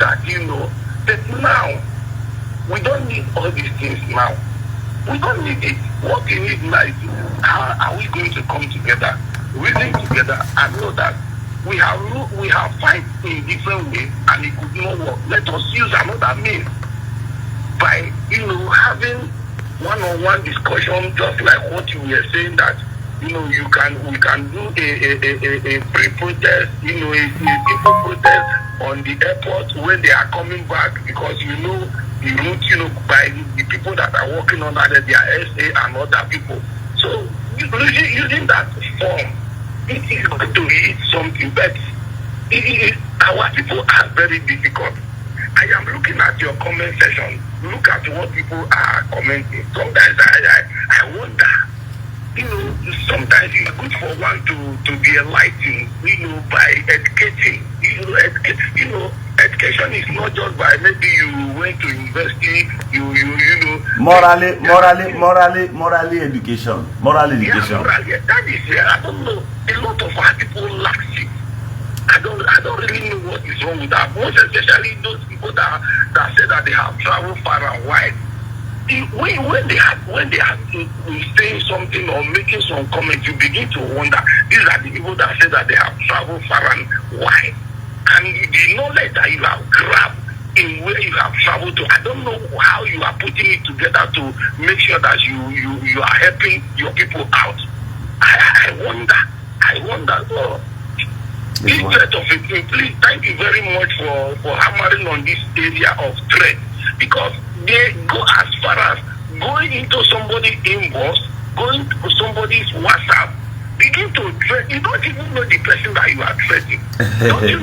that, you know, that now, we don't need all these things now. We don't need it. What we need now is how are we going to come together, reason together, and know that we have fight in different ways and it could not work. Let us use another means by, you know, having one-on-one discussion, just like what you were saying, that, you know, we can do a pre-protest, you know, a people protest on the airport when they are coming back, because you know the route, you know, by the people that are working on that, their SA and other people. So using that form, it is going to be something, but our people are very difficult. I am looking at your comment section. Look at what people are commenting. Sometimes I wonder, you know, sometimes it's good for one to be enlightened, you know, by educating. You know, education is not just by maybe you went to university, you know. Morally education. Moral education. Yeah, morally, that is, I don't know. A lot of our people lack it. I don't really know what is wrong with that. Most especially those people that say that they have traveled far and wide. When they are saying something or making some comments, you begin to wonder. These are the people that say that they have traveled far and wide, and the knowledge that you have grabbed in where you have traveled to. I don't know how you are putting it together to make sure that you are helping your people out. I wonder. Oh, instead of it, please, thank you very much for hammering on this area of threat, because they go as far as going into somebody's inbox, going to somebody's WhatsApp, begin to threat. You don't even know the person that you are threatening. Don't you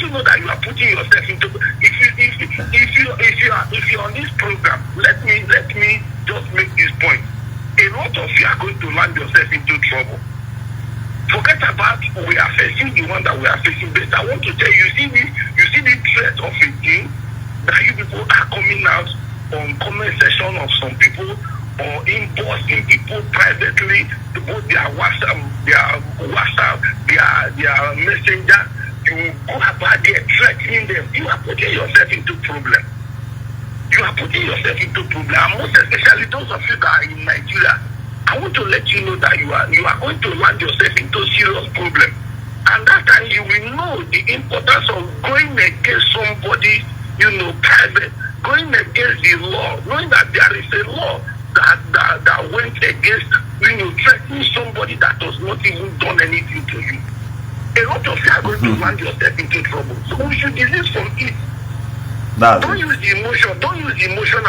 know that you are putting yourself into? If you're on this program, let me just make this point. A lot of you are going to land yourself into trouble. Forget about we are facing the one that we are facing, but I want to tell you, you see the threat of a thing that you people are coming out on comment section of some people or inboxing people privately, both their WhatsApp, their messenger. You go about there threatening them. You are putting yourself into problem. And most especially those of you that are in Nigeria. I want to let you know that you are going to land yourself into serious problem. And that time you will know the importance of going against somebody, you know, private, going against the law, knowing that there is a law that went against, you know, threatening somebody that has not even done anything to you. A lot of you are going to land yourself into trouble. So we should desist from it. Don't use the emotion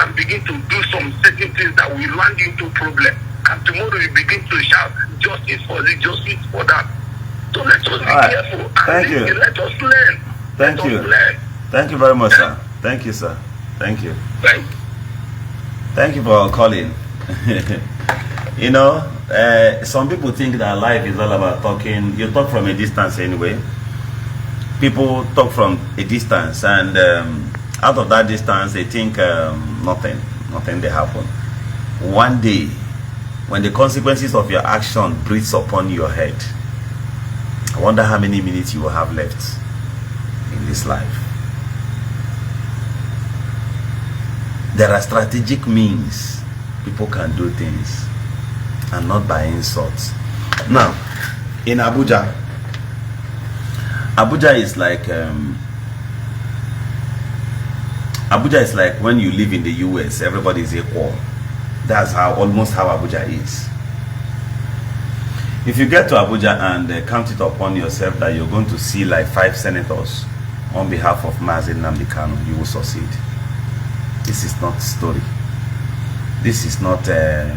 and begin to do some certain things that will land into problem. And tomorrow you begin to shout justice for this, justice for that. So let us be careful. Thank you. Let us learn. Thank you. Thank you very much, sir. Thank you, sir. Thank you. Thank you for calling. You know, some people think that life is all about talking. You talk from a distance anyway. People talk from a distance, and out of that distance, they think nothing they happen. One day, when the consequences of your action breathes upon your head, I wonder how many minutes you will have left in this life. There are strategic means people can do things, and not by insults. Now, in Abuja is like when you live in the US, everybody is equal. That's almost how Abuja is. If you get to Abuja and count it upon yourself that you're going to see like 5 senators on behalf of Mazi Nnamdi Kanu, you will succeed. This is not story. This is not a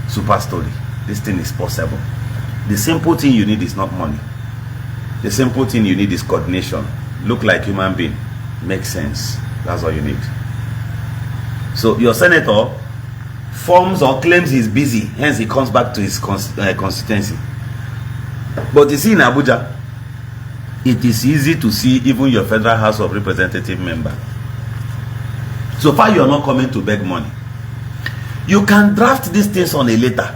super story. This thing is possible. The simple thing you need is not money. The simple thing you need is coordination. Look like human being. Makes sense. That's all you need. So your senator forms or claims he's busy, hence he comes back to his constituency. But you see, in Abuja, it is easy to see even your Federal House of Representative member. So far, you are not coming to beg money. You can draft these things on a letter.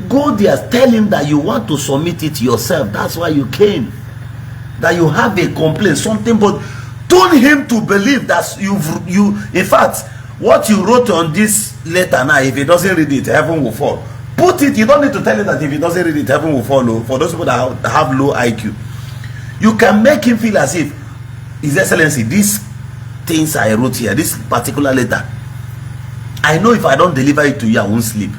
Go there, tell him that you want to submit it yourself. That's why you came. That you have a complaint, something, but Turn him to believe that in fact, what you wrote on this letter now, if he doesn't read it, heaven will fall. Put it, you don't need to tell him that if he doesn't read it, heaven will fall. For those people that have low IQ, you can make him feel as if, His Excellency, these things I wrote here, this particular letter, I know if I don't deliver it to you, I won't sleep.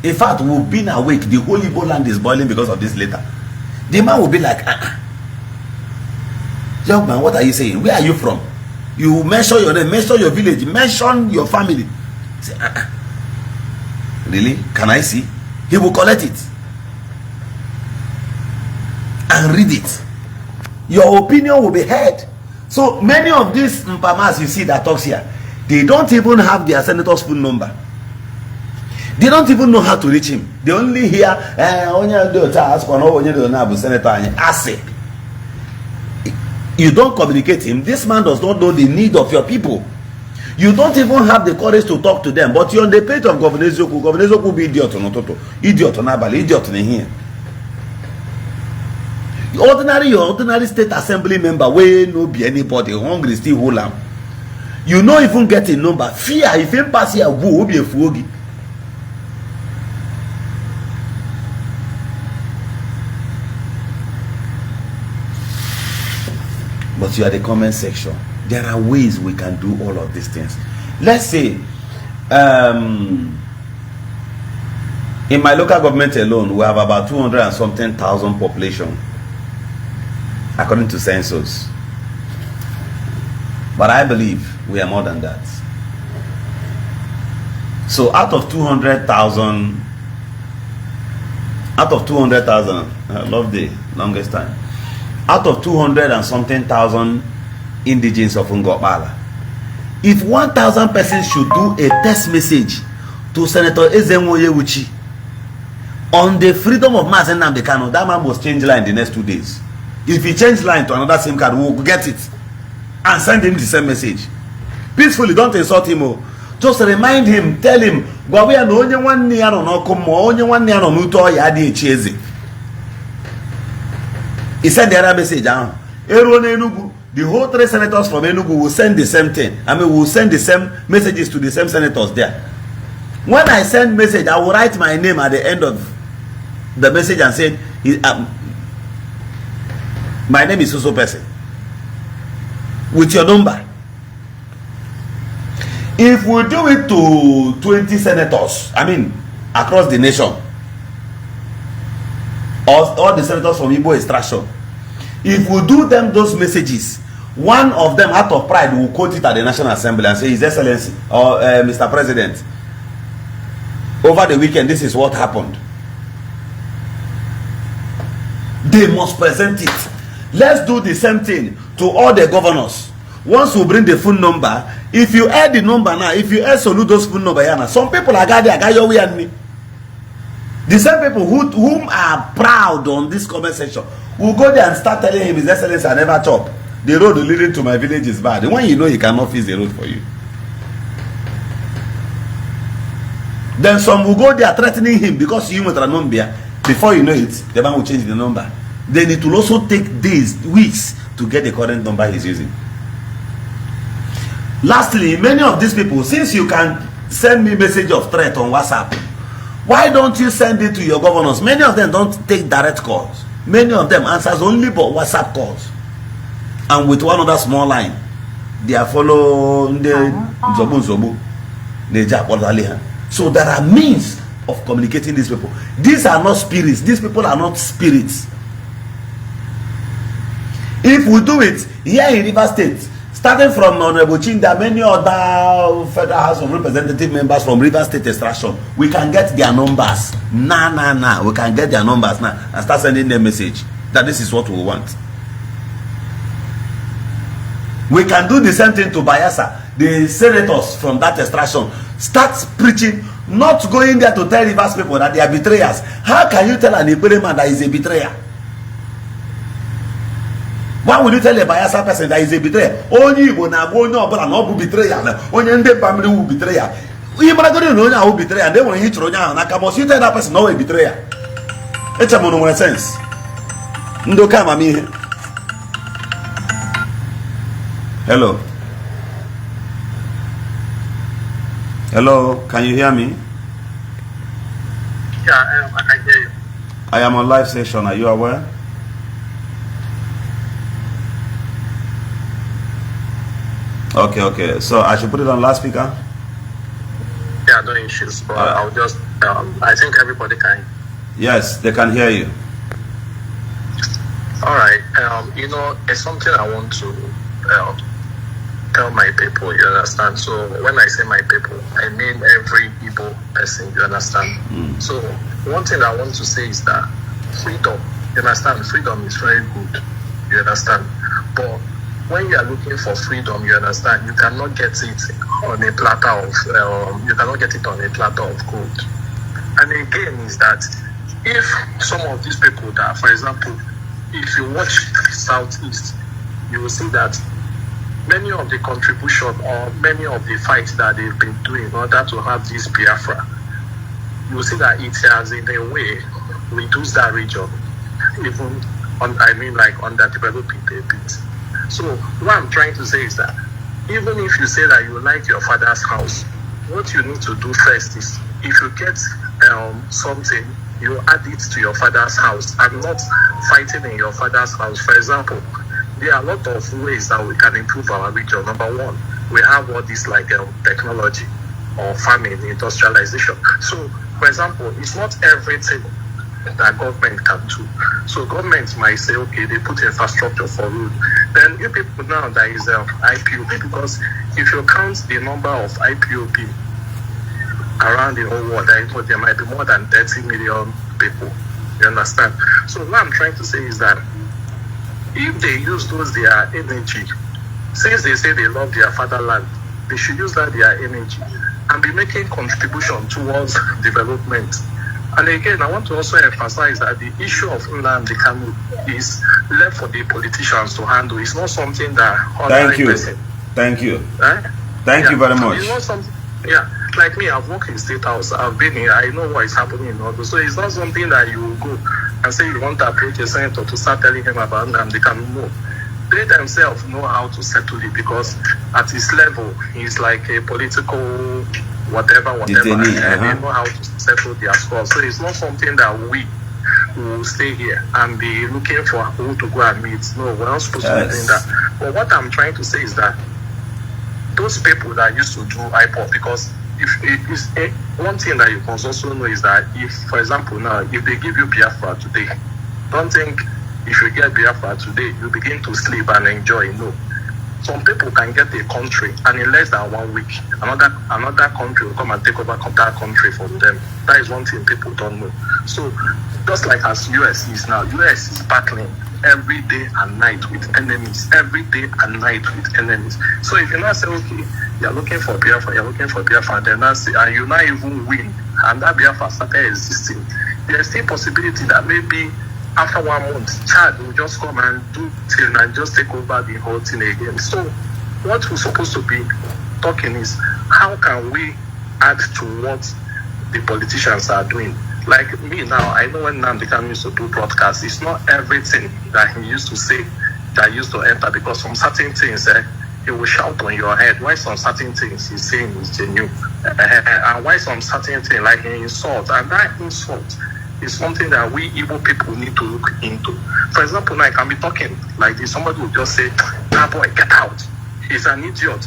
In fact, we've been awake. The whole Igbo land is boiling because of this letter. The man will be like, young man, what are you saying? Where are you from? You mention your name, mention your village, mention your family. Say, really? Can I see? He will collect it and read it. Your opinion will be heard. So many of these mpamas you see that talks here, they don't even have their senator's phone number. They don't even know how to reach him. They only hear senator. You don't communicate him. This man does not know the need of your people. You don't even have the courage to talk to them. But you're on the page of Governor Zoku. Governor Zoku will be idiot on Ototo, idiot on Abali, idiot on here. Your ordinary state assembly member wey no be anybody, hungry still hold am. You no even get a number. Fear if him pass here go be a fuogi. But you are the comment section. There are ways we can do all of these things. Let's say in my local government alone, we have about 200 and something thousand population, according to census. But I believe we are more than that. So out of 200,000, I love the longest time. Out of 200 and something thousand indigenes of Ngopala, if 1,000 persons should do a text message to Senator Ezenwoyewuchi on the freedom of Mazi Nnamdi Kanu, that man must change line the next 2 days. If he change line to another SIM card, we'll get it and send him the same message peacefully. Don't insult him. Just remind him, tell him, he sent the other message down. The whole 3 senators from Enugu will send the same thing. I mean, we'll send the same messages to the same senators there. When I send message, I will write my name at the end of the message and say, my name is so person, with your number. If we do it to 20 senators, I mean, across the nation, all the senators from Igbo extraction, if we do them those messages, one of them out of pride will quote it at the National Assembly and say, His Excellency or Mr. President, over the weekend this is what happened. They must present it. Let's do the same thing to all the governors. Once we bring the phone number, if you add the number now, if you add Soludo's phone number here now, some people are gathered, me. The same people whom are proud on this comment section will go there and start telling him, His Excellency, I never chop. The road leading to my village is bad. When you know he cannot fix the road for you. Then some will go there threatening him because you want a number. Before you know it, the man will change the number. Then it will also take days, weeks to get the current number he's using. Lastly, many of these people, since you can send me message of threat on WhatsApp, why don't you send it to your governors? Many of them don't take direct calls. Many of them answers only but WhatsApp calls. And with one other small line, they are following the Zobu. So there are means of communicating these people. These are not spirits. These people are not spirits. If we do it here in River State, starting from Honorable Chinda, many other Federal House of Representative members from River State extraction, we can get their numbers. We can get their numbers now and start sending them message that this is what we want. We can do the same thing to Bayelsa. The senators from that extraction start preaching, not going there to tell Rivers people that they are betrayers. How can you tell an Igbo man that is a betrayer? Why would you tell a Bayelsa person that is a betrayer? Only Igbo na go no but no betrayer. Only the family will betrayer. You not going to know how betrayer. And they want to hit Ronya and Akamos. You tell that person no a betrayer. It's a mono sense. Ndo kama mi. Hello. Hello, can you hear me? Yeah, I can hear you. I am on live session. Are you aware? Okay. So I should put it on loudspeaker? Yeah, no issues. But I'll just, I think everybody can. Yes, they can hear you. All right. You know, it's something I want to tell my people, you understand? So when I say my people, I mean every Igbo person, you understand? So one thing I want to say is that freedom, you understand? Freedom is very good, you understand? But when you are looking for freedom, you understand, you cannot get it on a platter of, gold. And again is that if some of these people that, for example, if you watch Southeast, you will see that many of the contribution or many of the fights that they've been doing in order to have this Biafra, you will see that it has in a way reduced that region, even underdeveloping a bit. So what I'm trying to say is that even if you say that you like your father's house, what you need to do first is if you get something, you add it to your father's house and not fighting in your father's house. For example, there are a lot of ways that we can improve our region. Number one, we have all this like technology or farming, industrialization. So, for example, it's not everything that government can do. So government might say, okay, they put infrastructure for road. Then you people now there is IPOB, because if you count the number of IPOB around the whole world, there might be more than 30 million people. You understand? So what I'm trying to say is that if they use their energy, since they say they love their fatherland, they should use their energy and be making contribution towards development. And again, I want to also emphasize that the issue of Nnamdi Kanu is left for the politicians to handle. It's not something that... Thank you. Thank you very much. It's not something... Yeah, like me, I've worked in State House. I've been here. I know what is happening in Odo. So it's not something that you will go and say you want to approach a senator to start telling him about Nnamdi Kanu. No. They themselves know how to settle it, because at his level, he's like a political whatever. And they know how to settle their scores. So it's not something that we will stay here and be looking for who to go and meet. No, we're not supposed to be doing that. But what I'm trying to say is that those people that used to do IPOP, because one thing that you must also know is that if, for example, now, if they give you Biafra today, don't think if you get Biafra today, you begin to sleep and enjoy. No. Some people can get a country, and in less than 1 week, another country will come and take over that country from them. That is one thing people don't know. So, just like as US is now, US is battling every day and night with enemies. Every day and night with enemies. So if you now say, okay, you're looking for Biafra, then now say, and you not even win, and that Biafra started existing, there's still possibility that maybe after 1 month, Chad will just come and do thing and just take over the whole thing again. So what we're supposed to be talking is, how can we add to what the politicians are doing? Like me now, I know when Nnamdi Kanu used to do broadcasts, it's not everything that he used to say that used to enter, because some certain things he will shout on your head. Why some certain things he's saying is genuine, and why some certain things like he insult, and that insult is something that we Igbo people need to look into. For example, now I can be talking like this, somebody will just say, "Ah boy, get out! He's an idiot."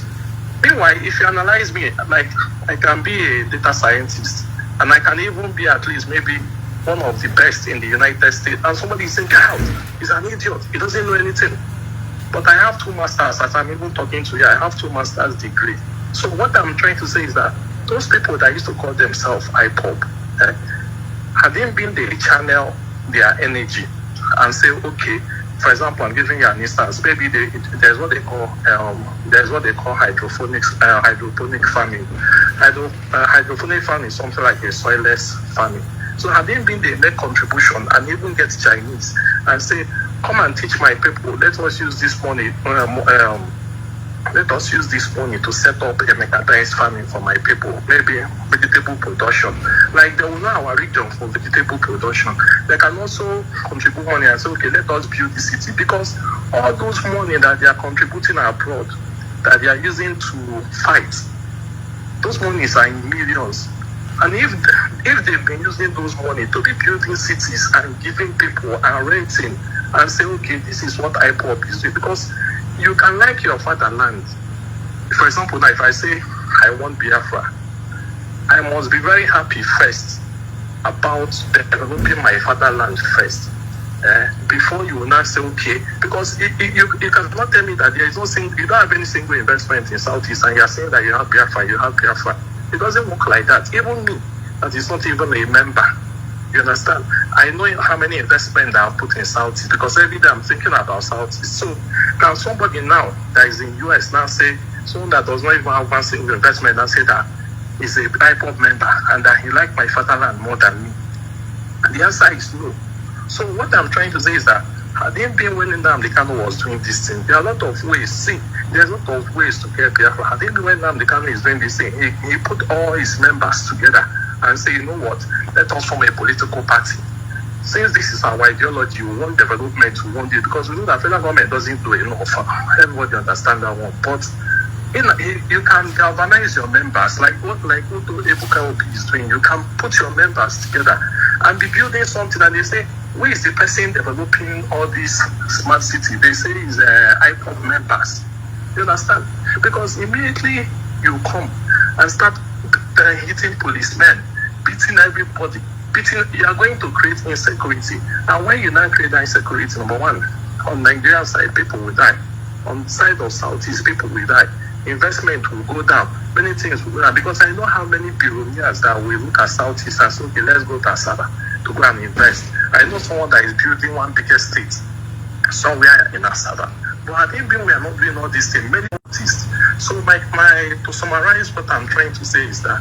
Meanwhile, if you analyze me, like I can be a data scientist, and I can even be at least maybe one of the best in the United States, and somebody is saying, "Get out! He's an idiot. He doesn't know anything." But I have 2 masters, as I'm even talking to you. I have 2 master's degree. So what I'm trying to say is that those people that used to call themselves IPOP, had they been they channel their energy and say, okay, for example, I'm giving you an instance. Maybe there's what they call hydroponic farming. Hydroponic farming is something like a soilless farming. So had they been they make contribution and even get Chinese and say, come and teach my people. Let us use this money. Let us use this money to set up a mechanized farming for my people. Maybe vegetable production. Like they will know our region for vegetable production. They can also contribute money and say, okay, let us build the city. Because all those money that they are contributing abroad that they are using to fight. Those monies are in millions. And if they've been using those money to be building cities and giving people and renting and say, okay, this is what IPOP is doing, because you can like your fatherland. For example, now if I say I want Biafra, I must be very happy first about developing my fatherland first. Before you will not say, okay, because you cannot tell me that there is no single, you don't have any single investment in Southeast and you are saying that you have Biafra, you have Biafra. It doesn't work like that. Even me, that is not even a member. You understand? I know how many investments I have put in Southeast because every day I'm thinking about Southeast. So now somebody now that is in US now say, someone that does not even have one single investment and say that he's a IPOP member and that he likes my fatherland more than me. And the answer is no. So what I'm trying to say is that had it been when Nnamdi Kanu was doing this thing, there are a lot of ways. See, there's a lot of ways to get Biafra. Had it been when Nnamdi Kanu is doing this thing, he put all his members together and say, you know what, let us form a political party. Since this is our ideology, we want development, we want it, because we know that federal government doesn't do enough. Everybody understand that one. But you can galvanize your members, like what Ebuka Obi is doing. You can put your members together and be building something, and they say, who is the person developing all these smart city? They say is IPOP members. You understand? Because immediately you come and start hitting policemen, beating everybody, you are going to create insecurity. And when you now create that insecurity, number one, on Nigerian side, people will die. On the side of Southeast, people will die. Investment will go down. Many things will go down. Because I know how many billionaires that will look at Southeast and say, okay, let's go to Saga to go and invest. I know someone that is building one biggest state somewhere in Asaba. But I think we are not doing all these things. Many artists. So to summarize what I'm trying to say is that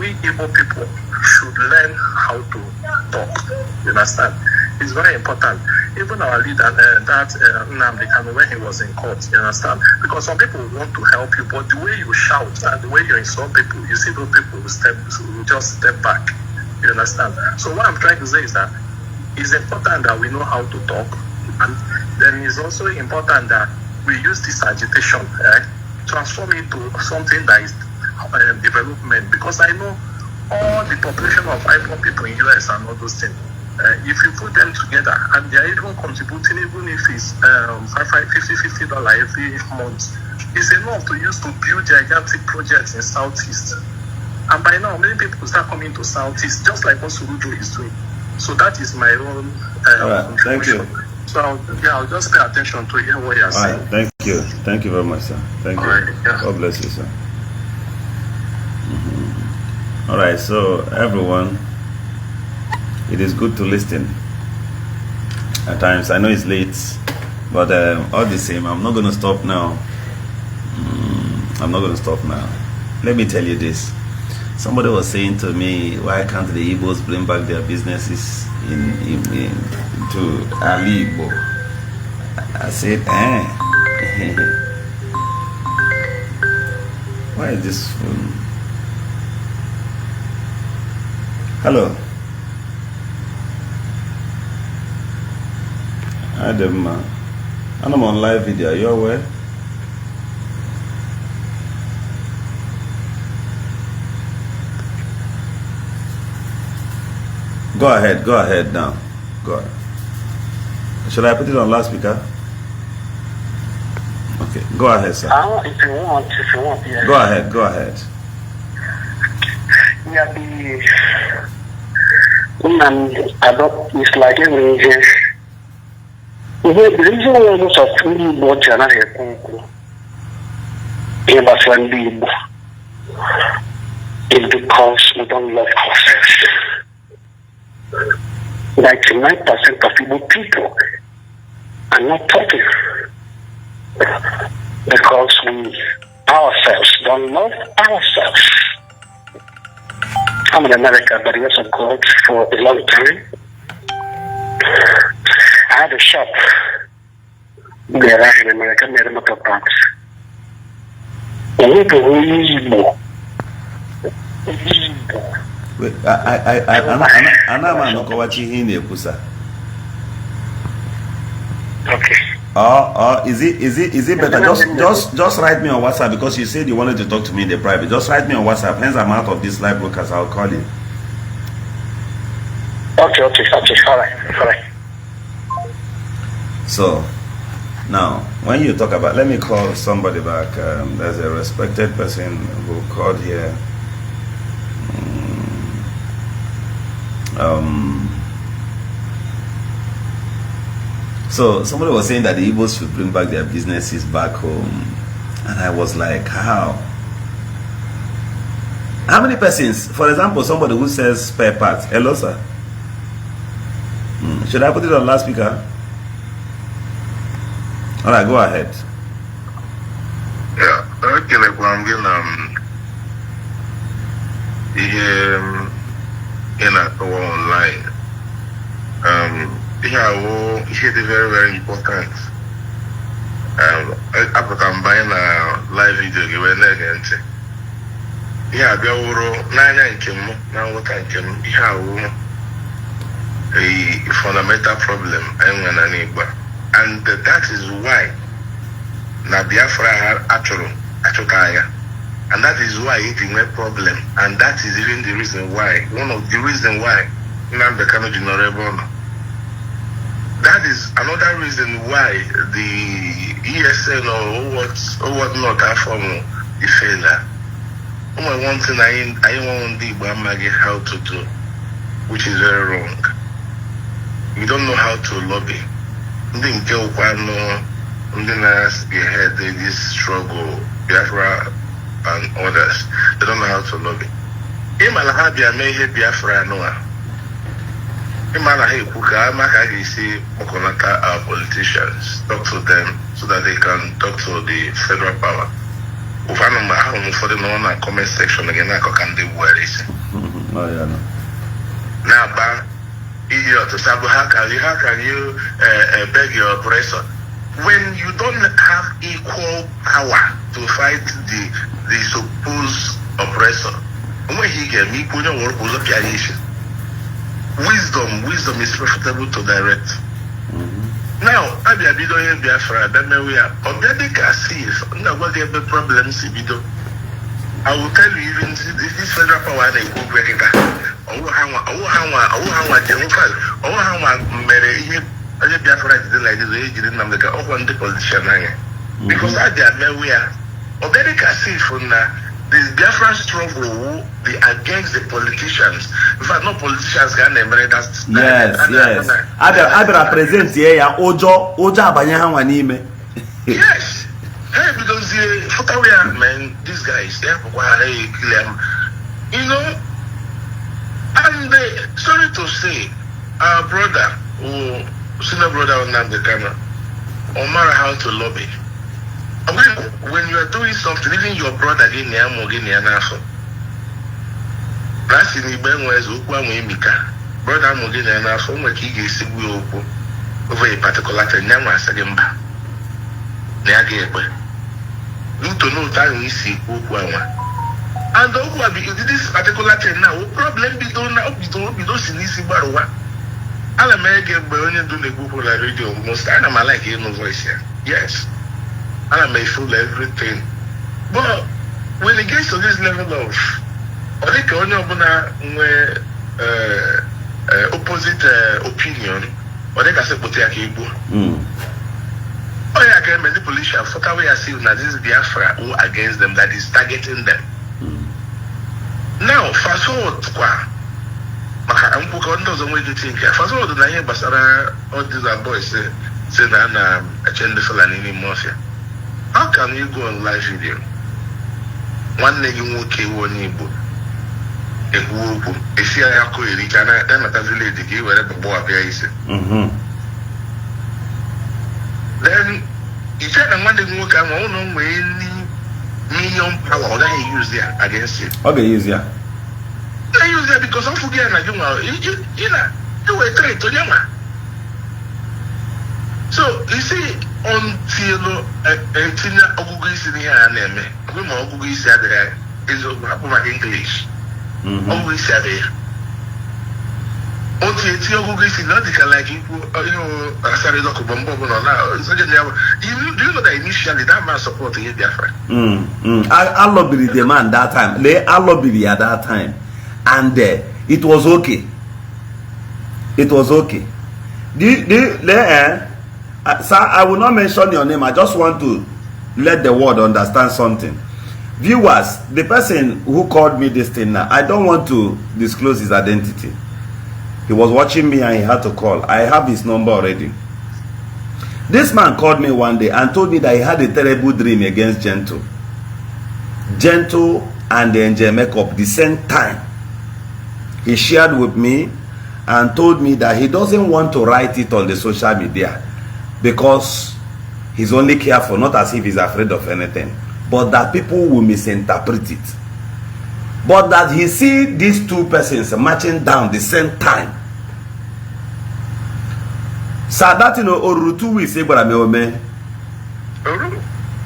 we Igbo people should learn how to talk. You understand? It's very important. Even our leader, Nnamdi Kanu, when he was in court, you understand? Because some people want to help you, but the way you shout and the way you insult people, you see those people will just step back. You understand? So what I'm trying to say is that it's important that we know how to talk, and then it's also important that we use this agitation, transform it to something that is development. Because I know all the population of IPOP people in US and all those things. If you put them together and they are even contributing, even if it's $50 every month, it's enough to use to build gigantic projects in Southeast. And by now, many people start coming to Southeast, just like what Surujo is doing. So that is my own all right, thank you. So I'll just pay attention to hear what you're saying. Right, thank you. Thank you very much, sir. Thank you. Right, yeah. God bless you, sir. All right, so everyone, it is good to listen. At times, I know it's late, but all the same, I'm not going to stop now. I'm not going to stop now. Let me tell you this. Somebody was saying to me, why can't the Igbos bring back their businesses to Ala Igbo? I said, why is this phone? Hello. Adam, I'm on live video. Are you aware? Go ahead now. Go ahead. Should I put it on loudspeaker? Okay, go ahead, sir. If you want, yeah. Go ahead. Yeah, it's like the reason why most of Igbo channel is because we don't love ourselves. 99% of Igbo people are not talking because we ourselves don't love ourselves. I'm in America, but years ago for a long time. I had a shop there in America, near the motor parks. Wait, I'm not watching him. Okay. Or is it better? Just write me on WhatsApp, because you said you wanted to talk to me in the private. Just write me on WhatsApp. Hence I'm out of this live broadcast. I'll call you. Okay. All right. So now, when you talk about, let me call somebody back. There's a respected person who called here. So somebody was saying that the Igbos should bring back their businesses back home, and I was like, how many persons? For example, somebody who sells spare parts. Hello, sir. Should I put it on loudspeaker? All right, go ahead. Yeah, okay, like I'm getting online. It's very, very important. After I'm buying a live video, yeah, go a fundamental problem, and that is why Biafra had and that is why it's a problem, and that is even the reason why, one of the reasons why Nnamdi Kanu did not rebel. That is another reason why the ESN or what not that form the failure. One thing I want the Igbo how to do, which is very wrong. We don't know how to lobby. Didn't get one spearhead this struggle, Biafra and others. They don't know how to lobby. Imalahabia may hate Biafra Noah. Our politicians, talk to them so that they can talk to the federal power. For the comment section again, I can do where is. Now, idiot, how can you beg your oppressor when you don't have equal power to fight the supposed oppressor? When he gave me wisdom is profitable to direct. Now, I be a bit of Biafra, then we are organic as no what the problems. I will tell you, even this federal power they go break it. How Biafra didn't like this, they didn't have the politician. Because I did we are organic as from the Biafran struggle be against the politicians. In fact, no politicians can emerge that. Yes. I represent here Ojo Abanyahanwanime. Yes. Hey, because man, these guys, they have you know, and sorry to say, our brother, senior brother Nnamdi Kanu, no matter how to lobby. When you are doing something, even your brother getting that's in the was brother Mogin and from what he gets over a particular thing. To know time we see and this particular thing now, problem be done now, be those in this barwa. I'll American burning do the Google radio most. I'm like no voice here. Yes. I may fool everything. But when it gets to this level of opposite opinion, or they can say Igbo. Oh yeah, again, many politicians for how we are seeing that this is Biafra who against them, that is targeting them. Now, fast forward I'm fast forward all these boys say that I change the Fulani mafia. How can you go on live video? One day you won't kill one Igbo. If you are going to then at a village, you will have a boy is. Then, if you are one day you can own million power that he use there against you. Okay, use there. They use that because I'm forgetting that you were trained to them. So, you see, until Ogugu is in here and when Ogugu is there is English. Always there. Okay, it's your Google is not like you know, sorry, look, Bombo now. Do you know that initially that man supported Biafra? I lobbied the man that time. I lobbied at that time. And it was okay. It was okay. Sir, I will not mention your name. I just want to let the world understand something. Viewers, the person who called me this thing now, I don't want to disclose his identity. He was watching me and he had to call. I have his number already. This man called me one day and told me that he had a terrible dream against Gentle. Gentle and the Angel Makeup the same time. He shared with me and told me that he doesn't want to write it on the social media because he's only careful, not as if he's afraid of anything, but that people will misinterpret it. But that he see these two persons marching down the same time. So that, you know, Oru 2 weeks,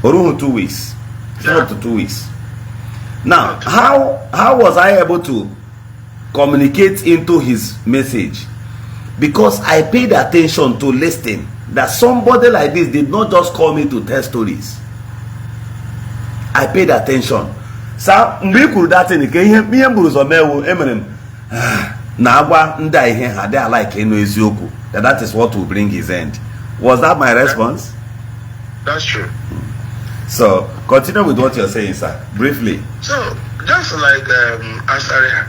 Oru 2 weeks. Up to 2 weeks. Now, how was I able to communicate into his message? Because I paid attention to listen that somebody like this did not just call me to tell stories. I paid attention. So mgbe kwuru that in ke ihe mburu zo mewu emerem na agwa nda ihe ha dey like enu eziokwu that is what will bring his end. Was that my response? That's true. So continue with what you're saying, sir, briefly. So just like Asari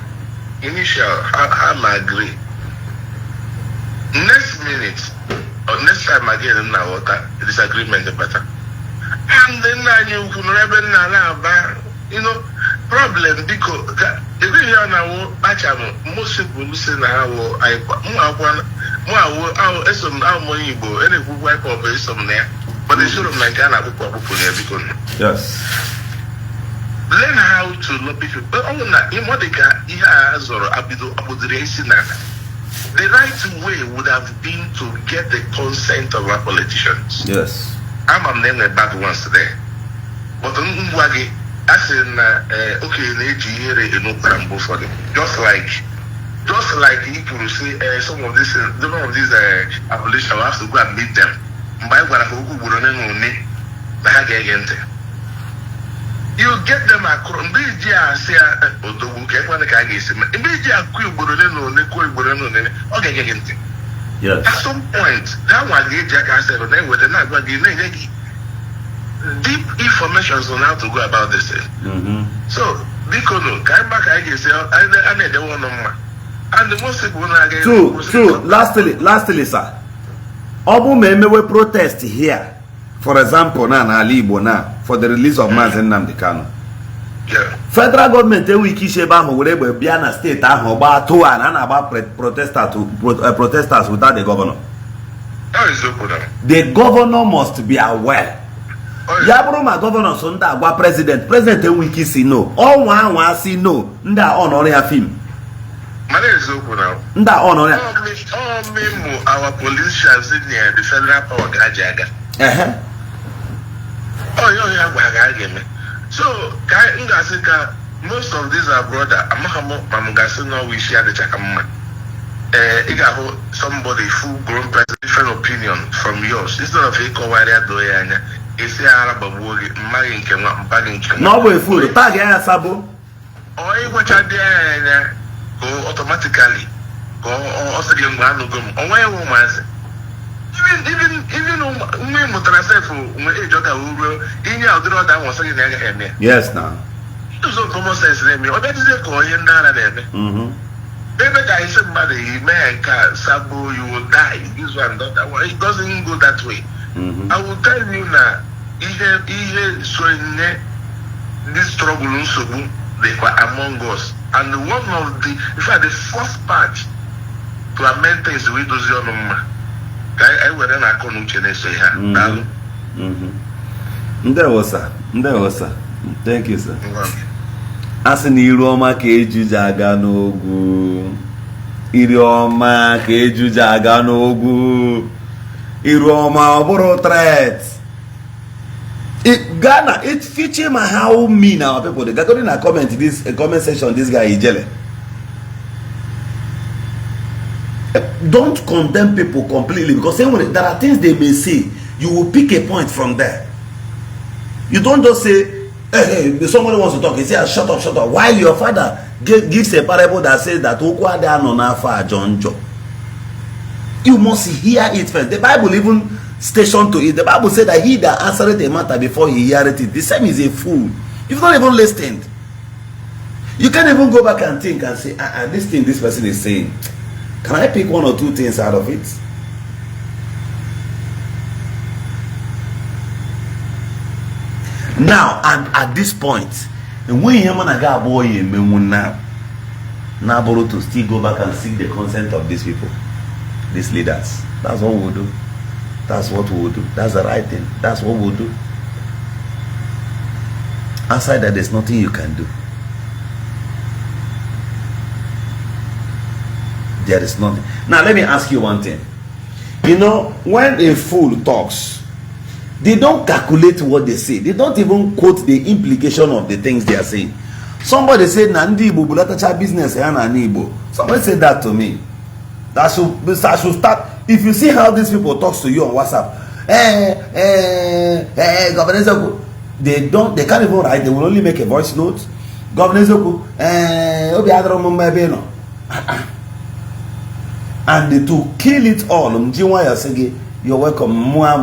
initial I agree. Next minute or next time again in our disagreement better. And then you can you know, problem because even here now, most people say now, but they should have like yes. Learn how to lobby people. But on that, in Modica, he has or Abido the right way would have been to get the consent of our politicians. Yes. I'm named the bad ones today. But on Mwagi, as in okay, for them. Just like you could say some of these abolition will have to go and meet them. You get them across. Yes. At some point, that one deep information on how to go about this thing. So, and the most people true. Lastly, sir. Obu memewe protest here. For example, now Ala Igbo now for the release of Mazi Nnamdi Kanu. Yeah. Federal government wiki sheba ho were be na state ahụ gba to and about protesters without the governor. That is open. The governor must be aware. Yaburu ma governor so nda agwa president wiki si no. All one si no. Nda honor ya film. Mane is open now. Nda honor ya. Our politicians in the federal power gajaga. So, most of these are brother. We share the chakama. Somebody full grown person, different opinion from yours. Instead of equal warrior doyanya, it's a Arab marrying no way fool, tag sabo. Or you watch out there go automatically go also the young man or where woman. Even yes, now. So common sense name or that is a coin name. Maybe guy somebody man can sabo you will die. This one that one. It doesn't go that way. I will tell you now, even showing this struggle so they were among us. And one of the in fact the first part to amend things with those young men. I went and I couldn't say sir. Thank you, sir. As in Iroma Kejuja Ganogu. Iroma Kejuja Ganogu. Iroma Boro threats. Ghana, it feature my how mean our people. They got in a comment section, this guy is jelly. don't condemn people completely, because when there are things they may say, you will pick a point from there. You don't just say, hey, somebody wants to talk, he says, shut up, while your father gives a parable that says that you must hear it first. The Bible even stationed to it. The Bible said that he that answereth a matter before he heareth it, the same is a fool. You've not even listened. You can't even go back and think and say, this thing this person is saying, can I pick one or two things out of it? Now, and at this point, when you now borrow to still go back and seek the consent of these people, these leaders. That's what we'll do. That's what we'll do. That's the right thing. That's what we'll do. Outside that, there's nothing you can do. There is nothing. Now, let me ask you one thing. You know, when a fool talks, they don't calculate what they say. They don't even quote the implication of the things they are saying. Somebody said, Nandi Igbo bulatacha business Igbo. Somebody said that to me. That should start. If you see how these people talk to you on WhatsApp, Governor, they can't even write. They will only make a voice note. Governor, and to kill it all, you're welcome. My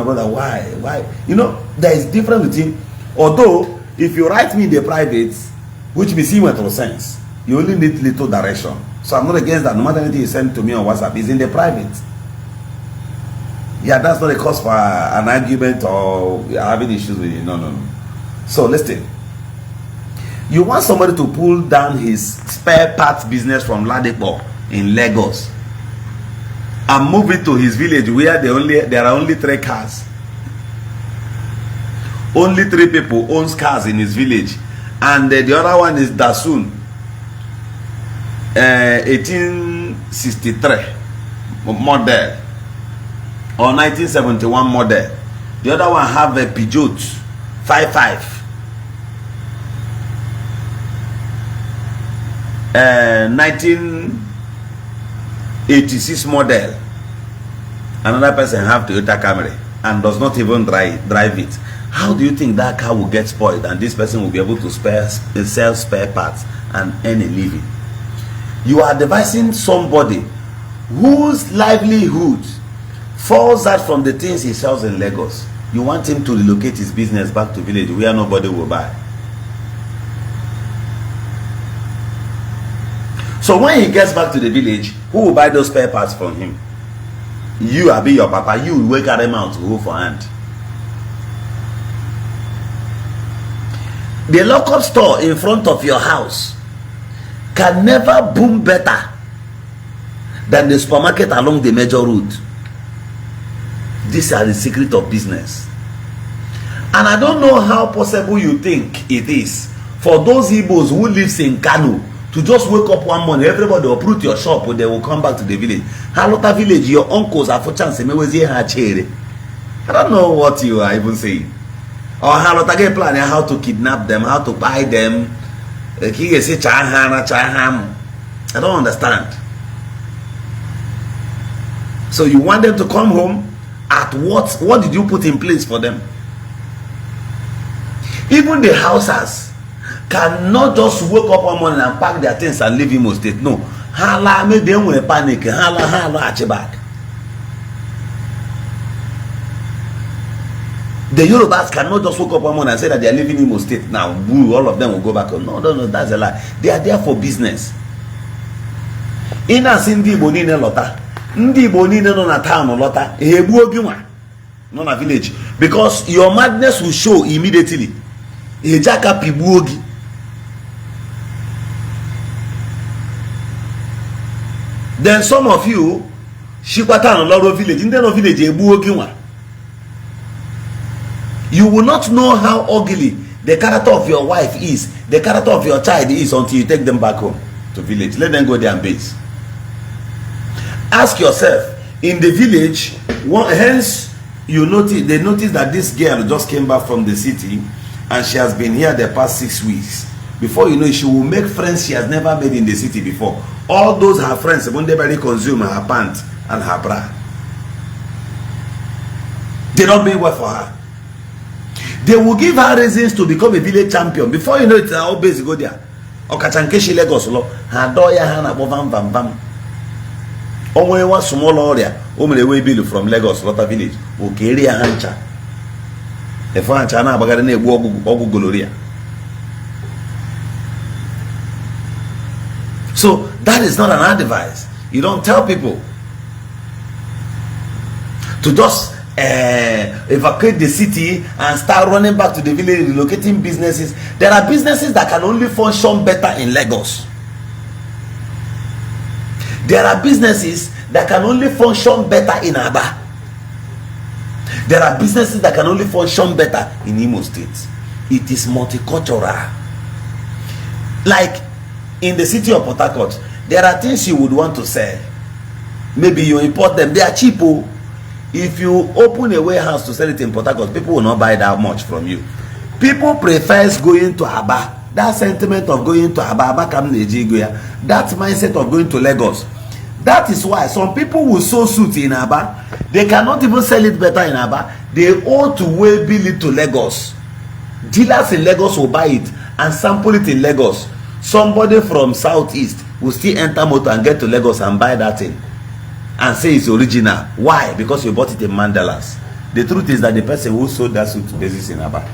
brother, why? You know, there is difference between. Although, if you write me in the private, which may seem to sense, you only need little direction. So I'm not against that. No matter anything you send to me on WhatsApp, it's in the private. Yeah, that's not a cause for an argument or having issues with you. No. So listen. You want somebody to pull down his spare parts business from Ala Igbo in Lagos and move it to his village where there are only 3 cars. Only 3 people owns cars in his village, and the other one is Dasun. 1863 model or 1971 model. The other one have a Peugeot 55 1986 model. Another person have Toyota Camry and does not even drive it. How do you think that car will get spoiled and this person will be able to sell spare parts and earn a living? You are devising somebody whose livelihood falls out from the things he sells in Lagos. You want him to relocate his business back to village where nobody will buy. So when he gets back to the village, who will buy those spare parts from him? You, I'll be your papa. You will wake him out to go for hand. The local store in front of your house can never boom better than the supermarket along the major road. These are the secret of business. And I don't know how possible you think it is for those Igbos who lives in Kanu to just wake up one morning, everybody will uproot your shop, and they will come back to the village. Halota village, your uncles are for chance. I don't know what you are even saying. Or Halota get plan how to kidnap them, how to buy them. I don't understand. So you want them to come home at what? What did you put in place for them? Even the houses cannot just wake up one morning and pack their things and leave Imo State. No. Hala made them with panic. Hala back. The Yorubas cannot just wake up one morning and say that they are leaving Imo State now. All of them will go back. No, that's a lie. They are there for business. Ina Sindi Bonine Lota. Ndi Bonine no na town Lota. Hebu Ogiwa. No na village. Because your madness will show immediately. Ejaka Pibuogi. Then some of you, Shikwata and Loro village, in the village, Ebuogiwa. You will not know how ugly the character of your wife is, the character of your child is, until you take them back home to village. Let them go there and base. Ask yourself, in the village, hence they notice that this girl just came back from the city and she has been here the past 6 weeks. Before you know it, she will make friends she has never made in the city before. All those her friends, when they barely consume her pants and her bra, they don't mean well for her. They will give her reasons to become a village champion. Before you know it, all base go there. Okachankeshi Lagos lo, her doya hana bovam bam bam. Only one small area, only way bill from Lagos, Lotta village, will carry a hancha. The Fanchana Bagarene Wogu Goloria. So that is not an advice. You don't tell people to just evacuate the city and start running back to the village, relocating businesses. There are businesses that can only function better in Lagos. There are businesses that can only function better in Aba. There are businesses that can only function better in Imo State. It is multicultural. Like in the city of Port Harcourt, there are things you would want to sell. Maybe you import them. They are cheap. If you open a warehouse to sell it in Port Harcourt, people will not buy that much from you. People prefer going to Aba. That sentiment of going to Aba, that mindset of going to Lagos. That is why some people will sew suit in Aba. They cannot even sell it better in Aba. They ought to way bill it to Lagos. Dealers in Lagos will buy it and sample it in Lagos. Somebody from Southeast will still enter motor and get to Lagos and buy that thing and say it's original. Why? Because you bought it in Mandalas. The truth is that the person who sold that suit basis in Aba.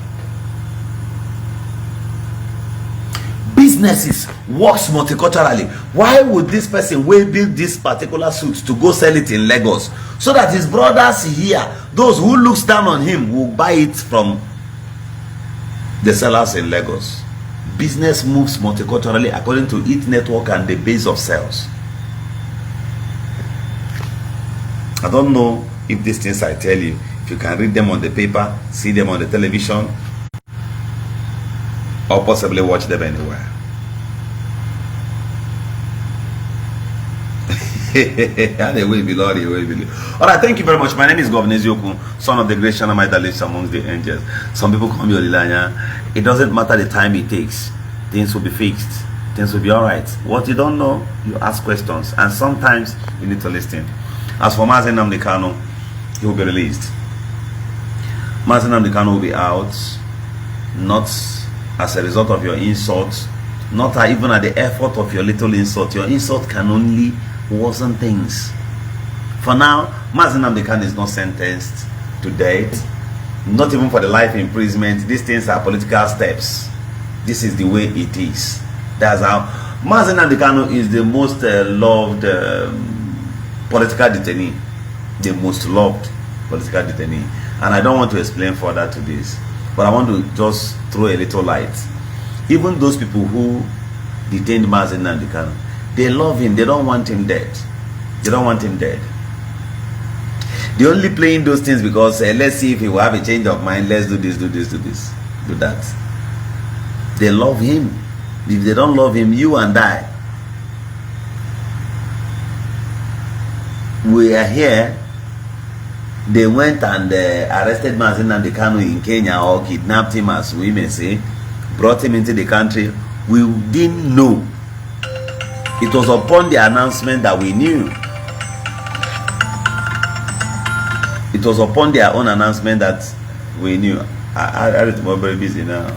Businesses works multiculturally. Why would this person will build this particular suit to go sell it in Lagos so that his brothers here, those who looks down on him, will buy it from the sellers in Lagos? Business moves multiculturally according to its network and the base of sales. I don't know if these things I tell you, if you can read them on the paper, see them on the television, or possibly watch them anywhere. Alright, thank you very much. My name is Governor Ezioku, son of the great Shanamite that lives amongst the angels. Some people call me Olilanya. It doesn't matter the time it takes. Things will be fixed. Things will be alright. What you don't know, you ask questions. And sometimes you need to listen. As for Mazi Nnamdi Kanu, he will be released. Mazi Nnamdi Kanu will be out, not as a result of your insult, not even at the effort of your little insult. Your insult can only worsen things. For now, Mazi Nnamdi Kanu is not sentenced to death, not even for the life imprisonment. These things are political steps. This is the way it is. That's how Mazi Nnamdi Kanu is the most loved political detainee, the most loved political detainee. And I don't want to explain further to this, but I want to just throw a little light. Even those people who detained Mazi Nnamdi Kanu, they love him. They don't want him dead. They don't want him dead. They only playing those things because let's see if he will have a change of mind. Let's do this, do this, do this, do that. They love him. If they don't love him, you and I, we are here. They went and arrested Mazi Nnamdi Kanu in Kenya, or kidnapped him, as we may say, brought him into the country. We didn't know. It was upon the announcement that we knew. It was upon their own announcement that we knew. I'm very busy now.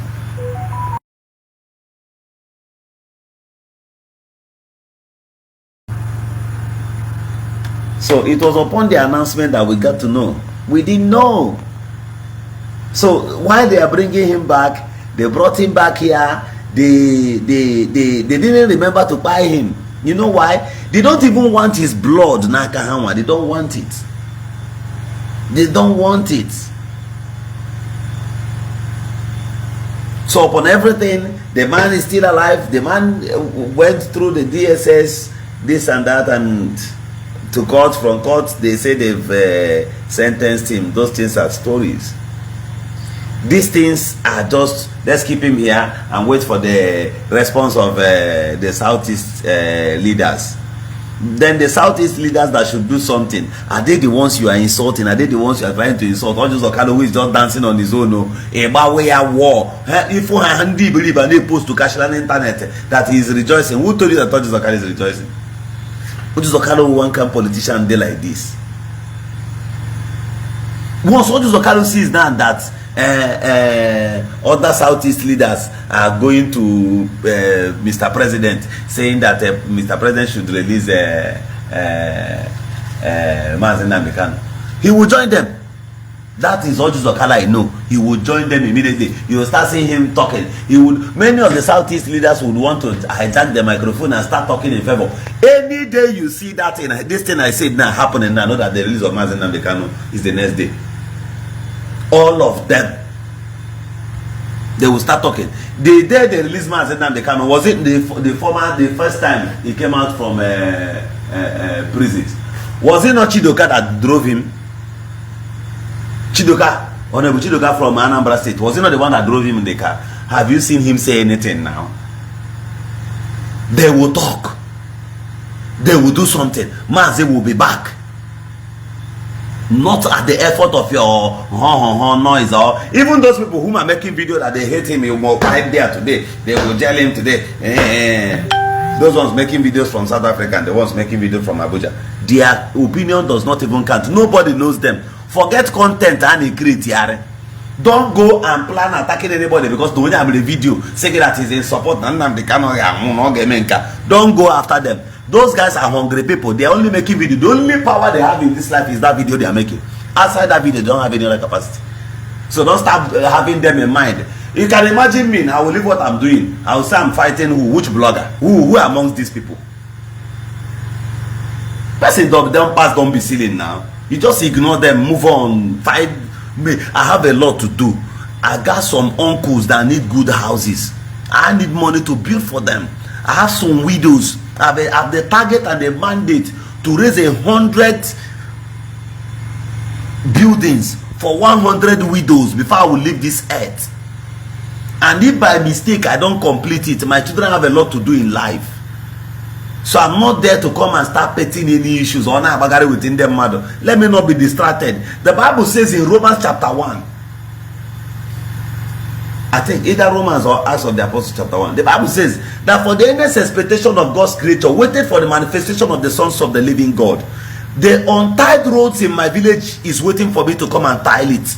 So it was upon the announcement that we got to know. We didn't know. So while they are bringing him back, they brought him back here. They didn't remember to buy him. You know why? They don't even want his blood, Nakahawa. They don't want it. They don't want it. So upon everything, the man is still alive. The man went through the DSS, this and that, and to court. From court, they say they've sentenced him. Those things are stories. These things are just, let's keep him here and wait for the response of the Southeast leaders. Then the Southeast leaders that should do something, are they the ones you are insulting? Are they the ones you are trying to insult? Or just Okado who is just dancing on his own? No, about where war. If you handy believe and they post to cash on the internet that he is rejoicing, who told you that Tojus Okado is rejoicing? Tojus Okado one can politician day like this. Once Tojus Okado sees now that other Southeast leaders are going to Mr. President, saying that Mr. President should release Mazi Nnamdi Kanu, he will join them. That is Ojus Okada I know. He will join them immediately. You will start seeing him talking. He would. Many of the Southeast leaders would want to hijack the microphone and start talking in favor. Any day you see that thing, this thing I said now happening now, know that the release of Mazi Nnamdi Kanu is the next day. All of them, they will start talking. The day they released Mazi Nnamdi Kanu, was it the first time he came out from prison? Was it not Chidoka that drove him? Chidoka, Honorable Chidoka from Anambra State, was he not the one that drove him in the car? Have you seen him say anything now? They will talk. They will do something. Mazi will be back. Not at the effort of your noise, or even those people who are making videos that they hate him, he will right there today. They will jail him today. Those ones making videos from South Africa and the ones making videos from Abuja, their opinion does not even count. Nobody knows them. Forget content and create. Don't go and plan attacking anybody because the only have the video saying that is in support. Don't go after them. Those guys are hungry people. They are only making video. The only power they have in this life is that video they are making. Outside that video, they don't have any other capacity. So don't start having them in mind. You can imagine me. I will leave what I'm doing. I will say I'm fighting who? Which blogger? Who amongst these people? Person don't pass, don't be silly now. You just ignore them, move on. Fight me. I have a lot to do. I got some uncles that need good houses. I need money to build for them. I have some widows. I have the target and the mandate to raise 100 buildings for 100 widows before I will leave this earth. And if by mistake I don't complete it, my children have a lot to do in life. So I'm not there to come and start petting any issues or not bagari within them mother. Let me not be distracted. The Bible says in Romans chapter 1, I think either Romans or Acts of the Apostles chapter 1, the Bible says that for the earnest expectation of God's creature waited for the manifestation of the sons of the living God. The untied roads in my village is waiting for me to come and tile it.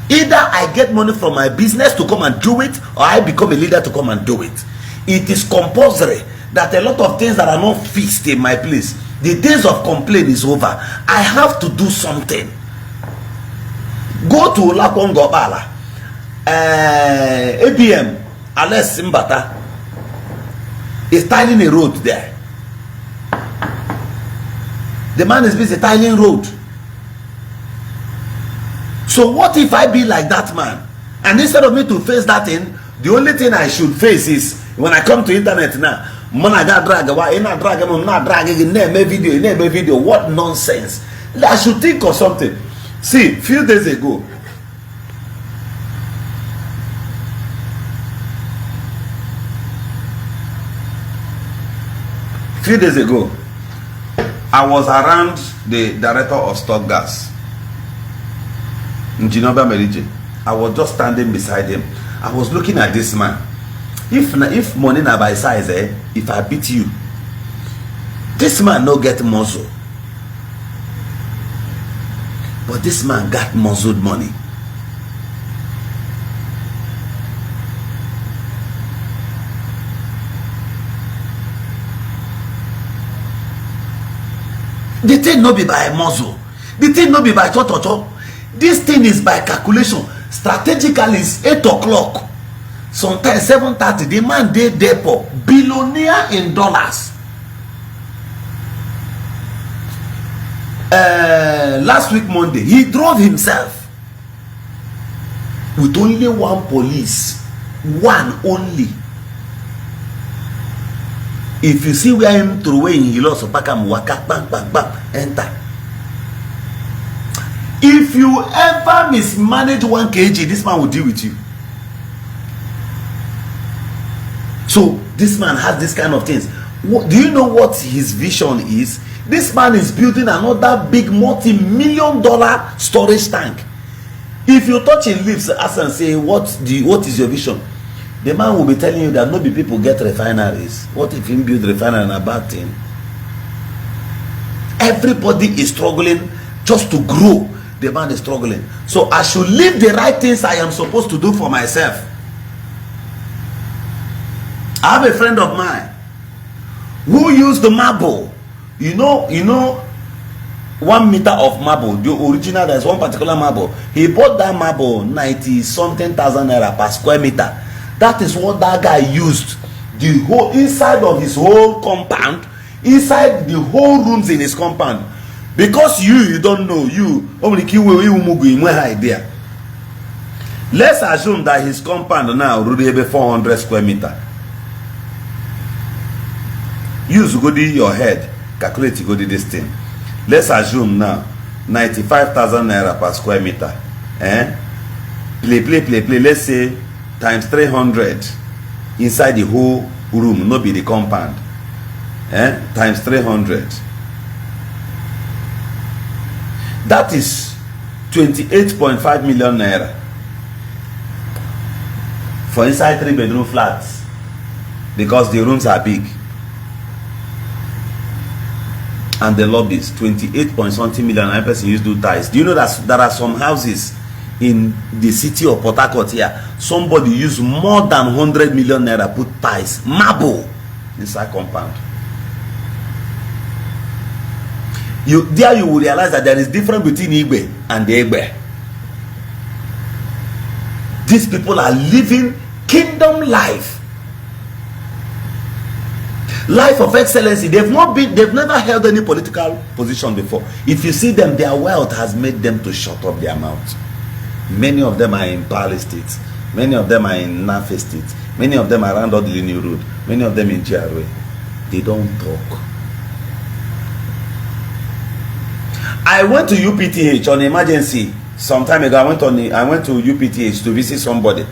Either I get money from my business to come and do it, or I become a leader to come and do it. It is compulsory that a lot of things that are not fixed in my place, the days of complaint is over. I have to do something. Go to Lakongobala, ABM, Ales Simbata is tiling a road there. The man is busy tiling road. So what if I be like that man? And instead of me to face that thing, the only thing I should face is when I come to internet now, video. What nonsense. I should think of something. See, few days ago, I was around the director of stock gas in Genova Merige. I was just standing beside him. I was looking at this man. If money na by size, if I beat you, this man no get muscle, but this man got muzzled money. The thing no be by muzzle. The thing no be by cho. This thing is by calculation. Strategically, it's 8 o'clock. Sometimes 7:30. The man dey depot, billionaire in dollars. Last week Monday, he drove himself with only one police, one only. If you see where him throw away in Hilos, Pakam waka bang bang bang enter. If you ever mismanage 1 kg, this man will deal with you. So this man has this kind of things. Do you know what his vision is? This man is building another big multi-million-dollar storage tank. If you touch his lips, ask and say, what is your vision? The man will be telling you that maybe people get refineries. What if he build refinery and a bad thing? Everybody is struggling just to grow. The man is struggling. So I should leave the right things I am supposed to do for myself. I have a friend of mine who used the marble. You know 1 meter of marble, the original, there's one particular marble. He bought that marble 90-something thousand naira per square meter. That is what that guy used. The whole inside of his whole compound, inside the whole rooms in his compound. Because you don't know, you idea. Let's assume that his compound now really be 400 square meter. Use go your head, calculate go this thing. Let's assume now 95,000 naira per square meter. Play. Let's say times 300 inside the whole room, not be the compound. Times 300. That is 28.5 million naira for inside 3-bedroom flats, because the rooms are big. And the lobbies, 28-something million. And person used to do ties. Do you know that there are some houses in the city of Port Harcourt here? Somebody used more than 100 million naira put ties, marble, inside compound. You will realize that there is difference between Igbo and the Igbo. These people are living kingdom life. Life of excellency. They've never held any political position before. If you see them, their wealth has made them to shut up their mouth. Many of them are in Pali State. Many of them are in Nafe State. Many of them are around Odilini Road. Many of them in GRA. They don't talk. I went to UPTH on emergency some time ago. I went to UPTH to visit somebody.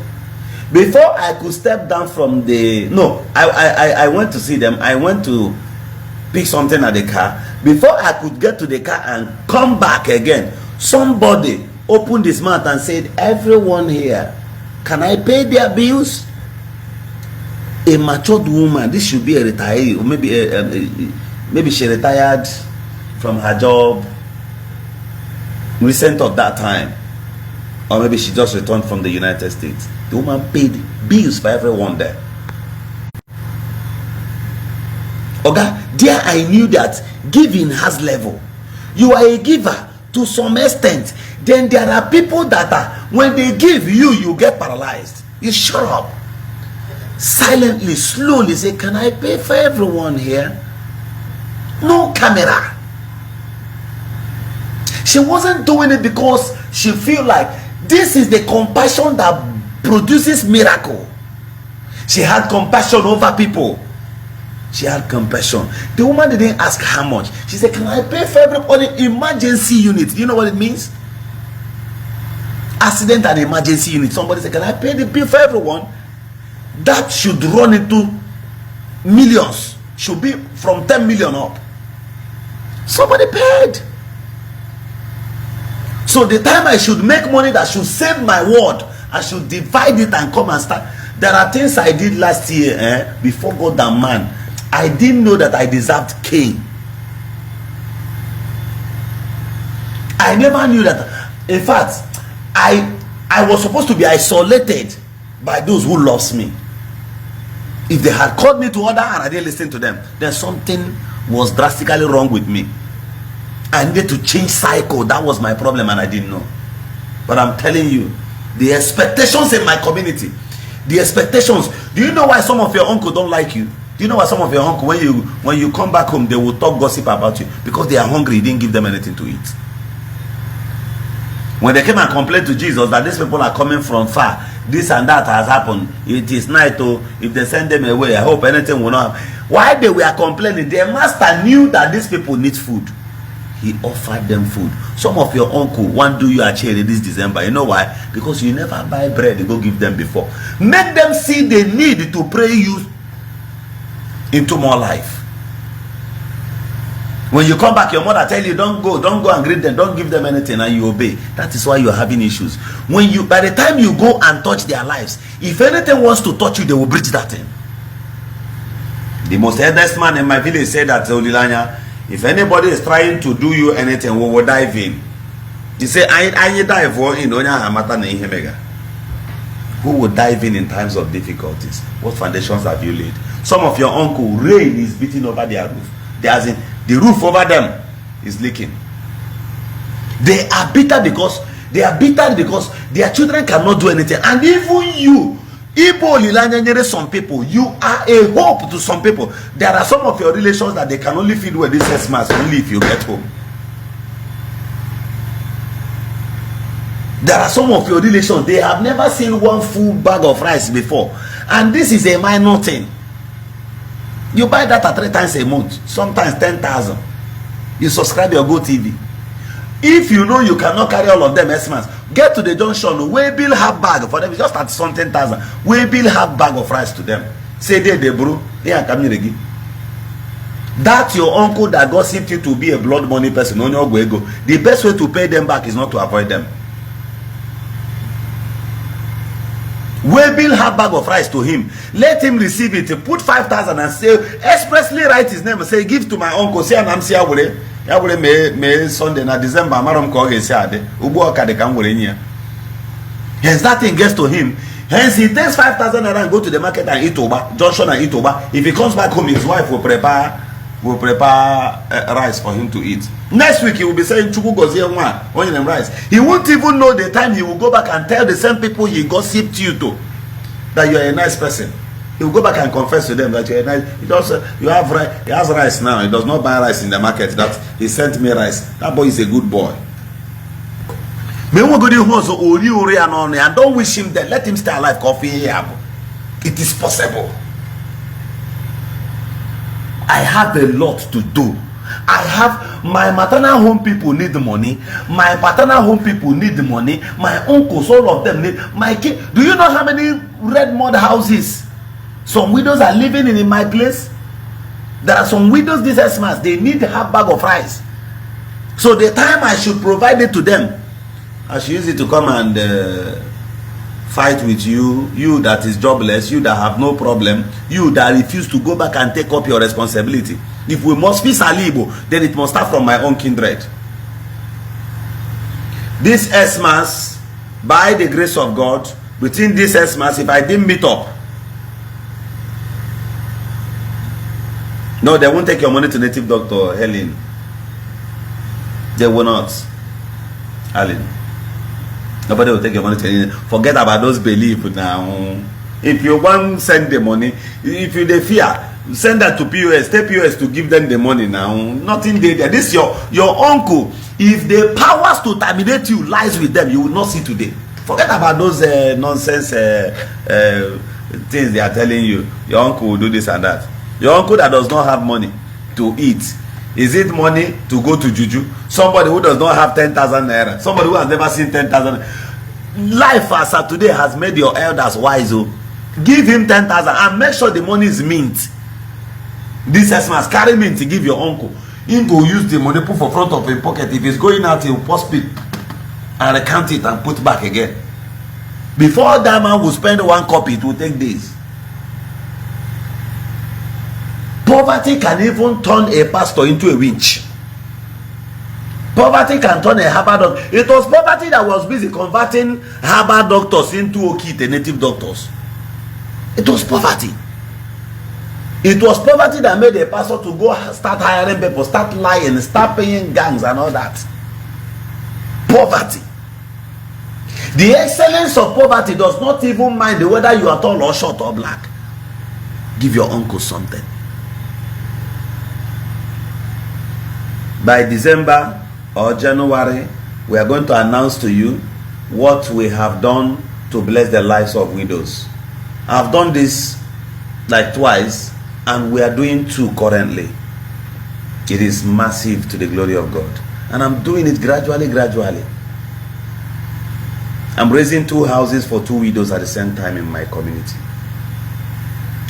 Before I could step down from the... No, I went to see them. I went to pick something at the car. Before I could get to the car and come back again, somebody opened his mouth and said, everyone here, can I pay their bills? A matured woman, this should be a retiree, or maybe she retired from her job recent of that time, or maybe she just returned from the United States. The woman paid bills for everyone there. Okay, there I knew that giving has level. You are a giver to some extent. Then there are people that are, when they give you, you get paralyzed. You shut up. Silently, slowly say, can I pay for everyone here? No camera. She wasn't doing it because she feel like this is the compassion that produces miracle. She had compassion over people. She had compassion. The woman didn't ask how much. She said, can I pay for everybody? Emergency unit. Do you know what it means? Accident and emergency unit. Somebody said, can I pay the bill for everyone? That should run into millions. Should be from 10 million up. Somebody paid. So the time I should make money that should save my word, I should divide it and come and start. There are things I did last year before God and man. I didn't know that I deserved Cain. I never knew that. In fact, I was supposed to be isolated by those who loves me. If they had called me to order and I didn't listen to them, then something was drastically wrong with me. I needed to change cycle. That was my problem and I didn't know. But I'm telling you, the expectations in my community, the expectations. Do you know why some of your uncle don't like you? Do you know why some of your uncle, when you come back home, they will talk gossip about you? Because they are hungry, you didn't give them anything to eat. When they came and complained to Jesus that these people are coming from far, this and that has happened, it is night, oh, if they send them away, I hope anything will not happen. While they were complaining, their master knew that these people need food. He offered them food. Some of your uncle want do you a charity this December. You know why? Because you never buy bread to go give them before. Make them see the need to pray you into more life. When you come back, your mother tell you, don't go and greet them, don't give them anything, and you obey. That is why you're having issues. By the time you go and touch their lives, if anything wants to touch you, they will breach that thing. The most eldest man in my village said that, Olilanya, if anybody is trying to do you anything, we will dive in. He said, I dive in. Who will dive in times of difficulties? What foundations have you laid? Some of your uncle, rain is beating over their roof. The roof over them is leaking. They are bitter because their children cannot do anything. And even you, Igbo, some people, you are a hope to some people. There are some of your relations that they can only feed with this Christmas only if you get home. There are some of your relations, they have never seen one full bag of rice before. And this is a minor thing. You buy that 3 times a month, sometimes 10,000. You subscribe your GoTV. If you know you cannot carry all of them Xmas, get to the junction, we bill half bag for them, just at something thousand. We bill half bag of rice to them. Say they bro, they are coming again. That your uncle that gossiped you to be a blood money person, on your way go. The best way to pay them back is not to avoid them. We bill half bag of rice to him. Let him receive it. Put 5,000 and say, expressly write his name and say, give to my uncle. Say, I'm see me Sunday na December. Maram ko say ade. Ubu akade kan wole nya. Hence that thing gets to him. Hence he takes 5,000 and go to the market and eat Oba, Johnson and eat Oba. If he comes back home, his wife will prepare rice for him to eat. Next week he will be saying chuku gozie nwa onion and rice. He won't even know the time he will go back and tell the same people he gossiped you to that you are a nice person. He will go back and confess to them that you are a nice. He has rice now. He does not buy rice in the market. That he sent me rice. That boy is a good boy. And don't wish him dead. Let him stay alive. Coffee here. It is possible. I have a lot to do. I have my maternal home people need the money. My paternal home people need the money. My uncles, all of them need my kid. Do you know how many red mud houses some widows are living in my place? There are some widows this Christmas, they need a half bag of rice. So the time I should provide it to them, I should use it to come and fight with you that is jobless, you that have no problem, you that refuse to go back and take up your responsibility. If we must fix Ala Igbo, then it must start from my own kindred. This Xmas, by the grace of God, between this Xmas, if I didn't meet up, no, they won't take your money to native doctor, Helen. They will not. Alan. Nobody will take your money to Helen. Forget about those beliefs now. If you want to send the money, if you they fear, send that to POS. Take POS to give them the money now. Nothing there. This is your uncle. If the powers to terminate you lies with them, you will not see today. Forget about those nonsense things they are telling you. Your uncle will do this and that. Your uncle that does not have money to eat, is it money to go to juju? Somebody who does not have 10,000 naira, somebody who has never seen 10,000. Life as of today has made your elders wise. Oh, give him 10,000 and make sure the money is mint. This Xmas, carry mint to give your uncle. He will use the money, put for front of his pocket. If he's going out, he will post it and recount it and put back again. Before that man will spend 1 copy, it will take days. Poverty can even turn a pastor into a winch. Poverty can turn a Harvard doctor. It was poverty that was busy converting Harvard doctors into Okite native doctors. It was poverty. It was poverty that made a pastor to go start hiring people, start lying, start paying gangs and all that. Poverty. The excellence of poverty does not even mind whether you are tall or short or black. Give your uncle something. By December or January, we are going to announce to you what we have done to bless the lives of widows. I've done this like twice, and we are doing 2 currently. It is massive to the glory of God. And I'm doing it gradually. I'm raising 2 houses for 2 widows at the same time in my community.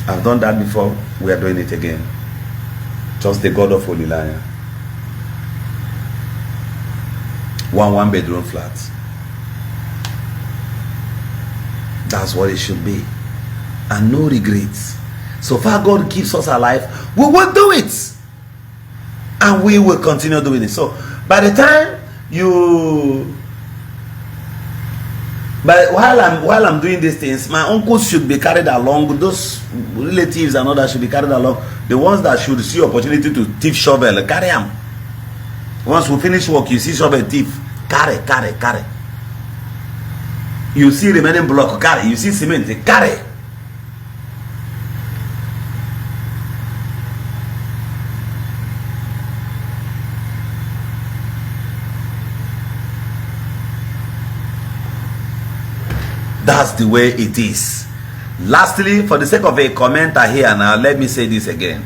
I've done that before. We are doing it again. Just the God of Olilanya. one bedroom flat. That's what it should be. And no regrets. So far God keeps us alive, we will do it. And we will continue doing it. So by the time while I'm doing these things, my uncles should be carried along, those relatives and others should be carried along. The ones that should see opportunity to thief shovel, carry them. Once we finish work, you see shovel thief, carry. You see remaining block, carry. You see cement, carry. That's the way it is. Lastly, for the sake of a commenter here now, let me say this again.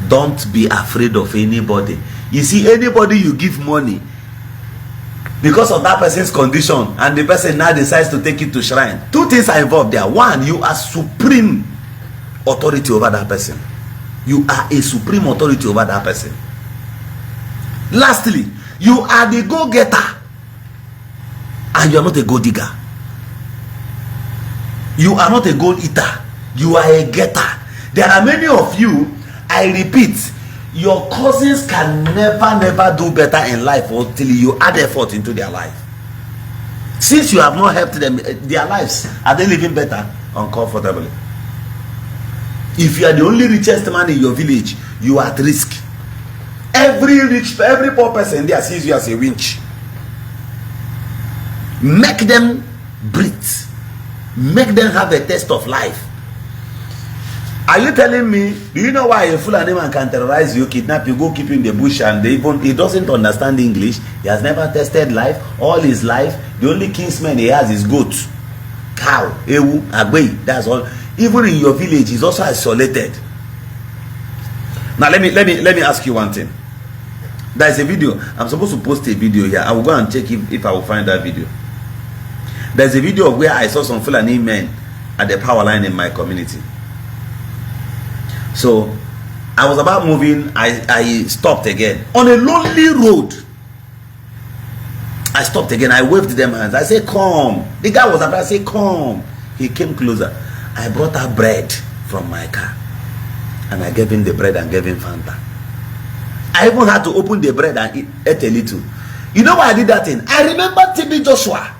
Don't be afraid of anybody. You see, anybody you give money because of that person's condition and the person now decides to take it to shrine, two things are involved there. One, you are supreme authority over that person. You are a supreme authority over that person. Lastly, you are the go-getter and you are not a gold digger. You are not a gold eater. You are a getter. There are many of you, I repeat, your cousins can never do better in life until you add effort into their life. Since you have not helped them, their lives, are they living better? Uncomfortably. If you are the only richest man in your village, you are at risk. Every poor person there sees you as a winch. Make them breathe. Make them have a taste of life. Are you telling me, do you know why a Fulani man can terrorize you, kidnap you, go keep you in the bush, and he doesn't understand English? He has never tested life. All his life, the only kinsman he has is goat, cow, ewu, agbe. That's all. Even in your village, he's also isolated. Now let me ask you one thing. There is a video. I'm supposed to post a video here. I will go and check if I will find that video. There's a video of where I saw some Fulani men at the power line in my community. So I was about moving. I stopped again on a lonely road. I stopped again. I waved them hands. I said, "Come." The guy was about to say, "Come." He came closer. I brought out bread from my car, and I gave him the bread and gave him Fanta. I even had to open the bread and eat a little. You know why I did that thing? I remember TB Joshua.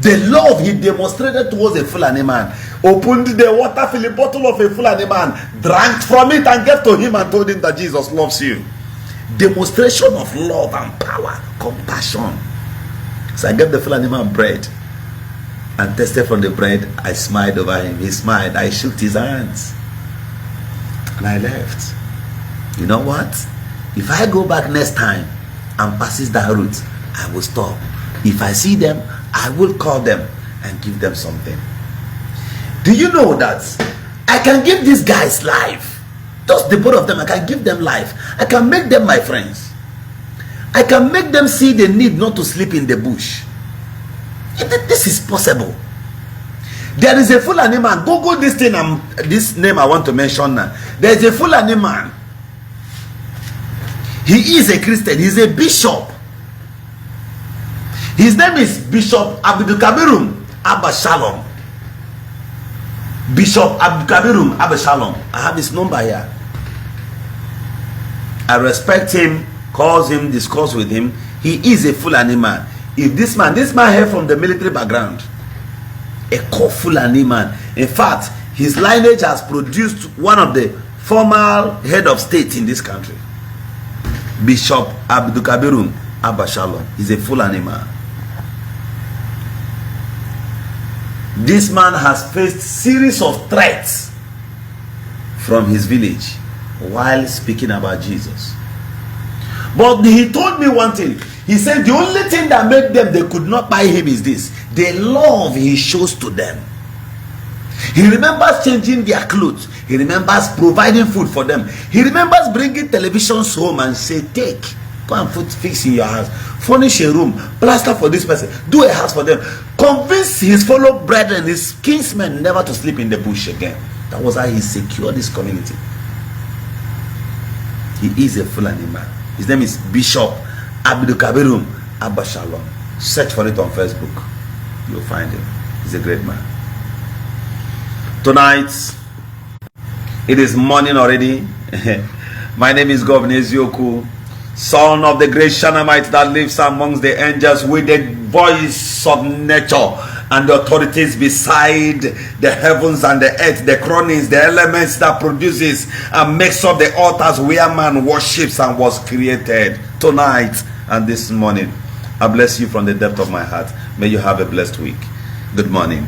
The love he demonstrated towards a Fulani man. Opened the water-filling bottle of a Fulani man, drank from it and gave to him and told him that Jesus loves you. Demonstration of love and power, compassion. So I gave the Fulani man bread and tasted from the bread. I smiled over him. He smiled. I shook his hands. And I left. You know what? If I go back next time and passes that route, I will stop. If I see them, I will call them and give them something. Do you know that I can give these guys life? Just the both of them, I can give them life. I can make them my friends. I can make them see the need not to sleep in the bush. This is possible. There is a Fulani man. Google this thing. This name I want to mention now. There is a Fulani man. He is a Christian. He's a bishop. His name is Bishop Abdukabirum Abba Shalom. Bishop Abdukabirum Abba Shalom. I have his number here. I respect him, calls him, discuss with him. He is a Fulani man. If this man hail from the military background, a core Fulani man. In fact, his lineage has produced one of the former head of state in this country. Bishop Abdukabirum Abba Shalom. He's a Fulani man. This man has faced series of threats from his village while speaking about Jesus. But he told me one thing. He said the only thing that made them they could not buy him is this: the love he shows to them. He remembers changing their clothes. He remembers providing food for them. He remembers bringing televisions home and say, "Take, go and fix in your house, furnish a room, plaster for this person, do a house for them." Convince his fellow brethren, his kinsmen, never to sleep in the bush again. That was how he secured his community. He is a Fulani man. His name is Bishop Abdulkabirum Abba Shalom. Search for it on Facebook. You'll find him. He's a great man. Tonight, it is morning already. My name is Governor Ezioku, son of the great Shanamite that lives amongst the angels with the voice of nature and the authorities beside the heavens and the earth, the chronicles, the elements that produces and makes up the altars where man worships and was created. Tonight and this morning, I bless you from the depth of my heart. May you have a blessed week. Good morning.